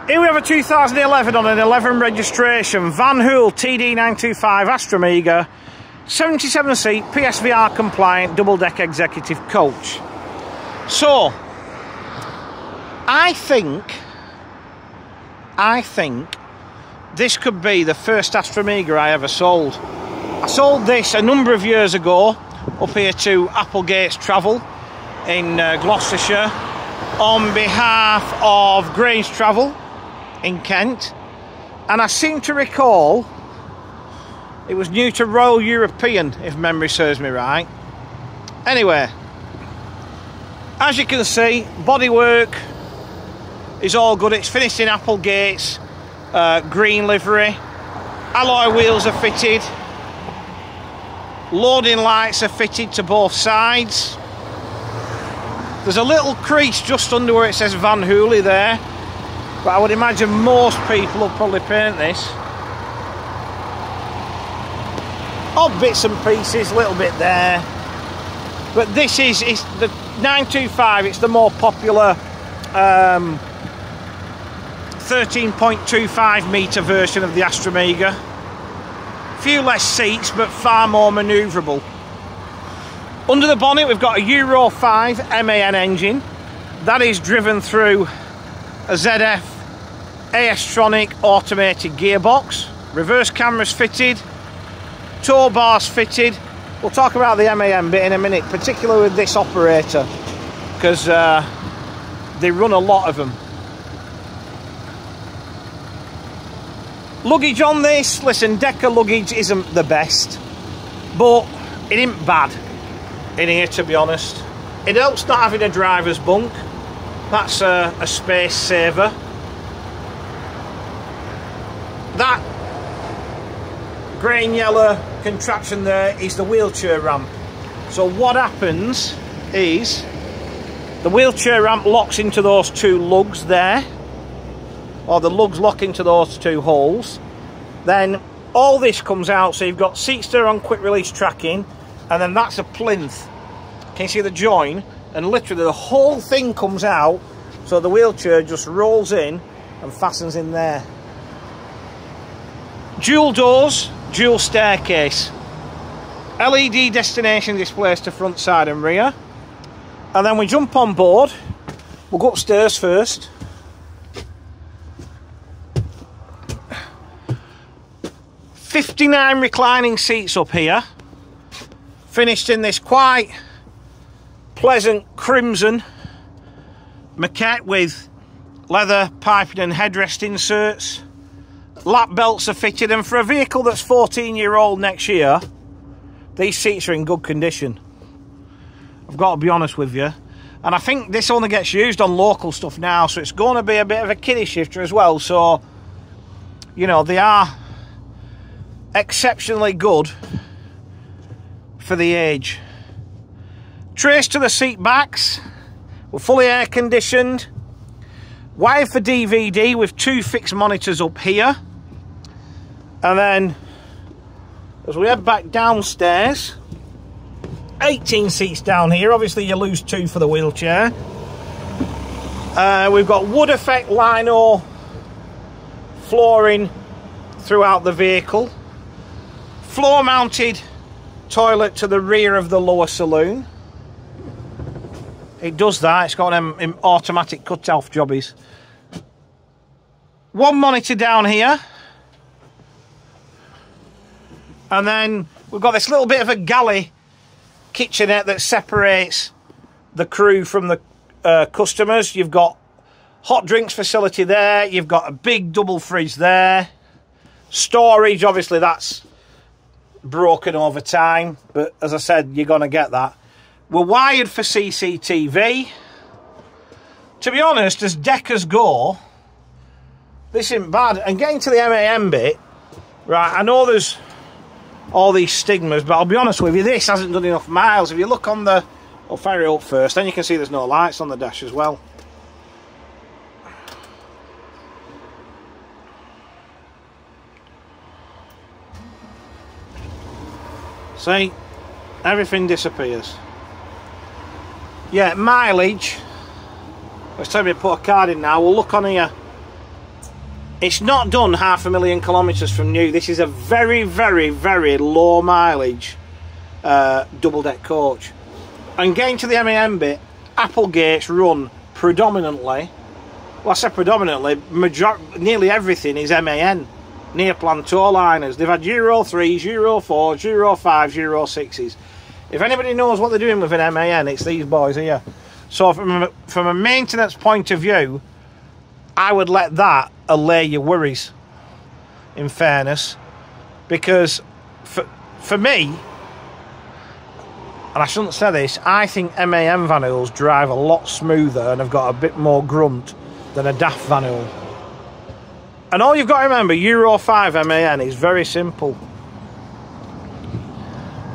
Here we have a 2011 on an 11 registration Van Hool TD925 Astromega, 77 seat, PSVR compliant, double deck executive coach. So, I think this could be the first Astromega I ever sold. I sold this a number of years ago up here to Applegate's Travel in Gloucestershire on behalf of Grange Travel in Kent, and I seem to recall it was new to Royal European, if memory serves me right. Anyway, as you can see, bodywork is all good. It's finished in Applegate's green livery. Alloy wheels are fitted. Loading lights are fitted to both sides. There's a little crease just under where it says Van Hool there, but I would imagine most people will probably paint this. Odd bits and pieces, a little bit there. But this is the 925, it's the more popular 13.25 metre version of the Astromega. Few less seats, but far more manoeuvrable. Under the bonnet, we've got a Euro 5 MAN engine. That is driven through a ZF Astronic automated gearbox. Reverse cameras fitted. Tow bars fitted. We'll talk about the MAN bit in a minute, particularly with this operator, because they run a lot of them. Luggage on this, listen, Decker luggage isn't the best, but it ain't bad in here, to be honest. It helps not having a driver's bunk. That's a space saver. That grey and yellow contraption there is the wheelchair ramp. So what happens is the wheelchair ramp locks into those two lugs there, or the lugs lock into those two holes. Then all this comes out, so you've got seat stir on quick release tracking, and then that's a plinth. Can you see the join? And literally the whole thing comes out, so the wheelchair just rolls in and fastens in there. Dual doors, dual staircase. LED destination displays to front, side and rear. And then we jump on board. We'll go upstairs first. "59 reclining seats up here, finished in this quite pleasant crimson maquette with leather piping and headrest inserts. Lap belts are fitted, and for a vehicle that's 14-year-old next year, these seats are in good condition. I've got to be honest with you. And I think this only gets used on local stuff now, so it's going to be a bit of a kiddie shifter as well. So, you know, they are exceptionally good for the age. Trace to the seat backs. We're fully air conditioned. Wired for DVD with two fixed monitors up here. And then as we head back downstairs, 18 seats down here. Obviously you lose two for the wheelchair. We've got wood effect lino flooring throughout the vehicle. Floor mounted toilet to the rear of the lower saloon. It does that. It's got them automatic cut-off jobbies. One monitor down here. And then we've got this little bit of a galley kitchenette that separates the crew from the customers. You've got hot drinks facility there. You've got a big double fridge there. Storage, obviously that's broken over time, but as I said, you're going to get that. We're wired for CCTV. To be honest, as deckers go, this isn't bad. And getting to the MAN bit, right, I know there's all these stigmas, but I'll be honest with you, this hasn't done enough miles. If you look on the... I'll fire it up first, then you can see there's no lights on the dash as well. See? Everything disappears. Yeah, mileage. Let's tell me to put a card in now. We'll look on here. It's not done 500,000 kilometres from new. This is a very, very, very low mileage double-deck coach. And getting to the MAN bit, Applegate's run predominantly, well I say predominantly, nearly everything is MAN. Near plateau liners. They've had Euro 3s, Euro 4s, Euro 5s, Euro 6s. If anybody knows what they're doing with an MAN, it's these boys here. So from a maintenance point of view, I would let that allay your worries, in fairness. Because for me, and I shouldn't say this, I think MAN Van Hools drive a lot smoother and have got a bit more grunt than a DAF Van Hool. And all you've got to remember, Euro 5 MAN is very simple.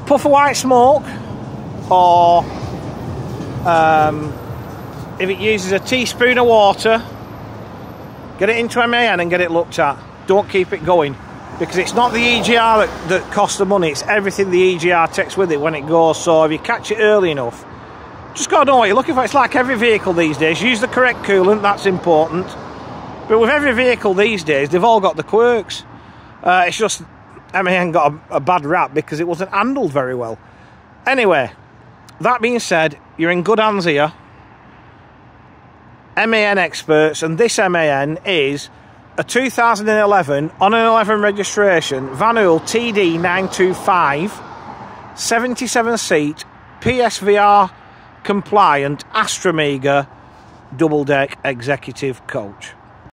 Puff of white smoke, or if it uses a teaspoon of water, get it into MAN and get it looked at. Don't keep it going, because it's not the EGR that costs the money, it's everything the EGR takes with it when it goes. So if you catch it early enough, just got to know what you're looking for. It's like every vehicle these days. Use the correct coolant, that's important. But with every vehicle these days, they've all got the quirks. It's just MAN got a bad rap because it wasn't handled very well. Anyway, that being said, you're in good hands here. MAN experts, and this MAN is a 2011 on an 11 registration Van Hool TD925 77-seat PSVR compliant Astromega double-deck executive coach.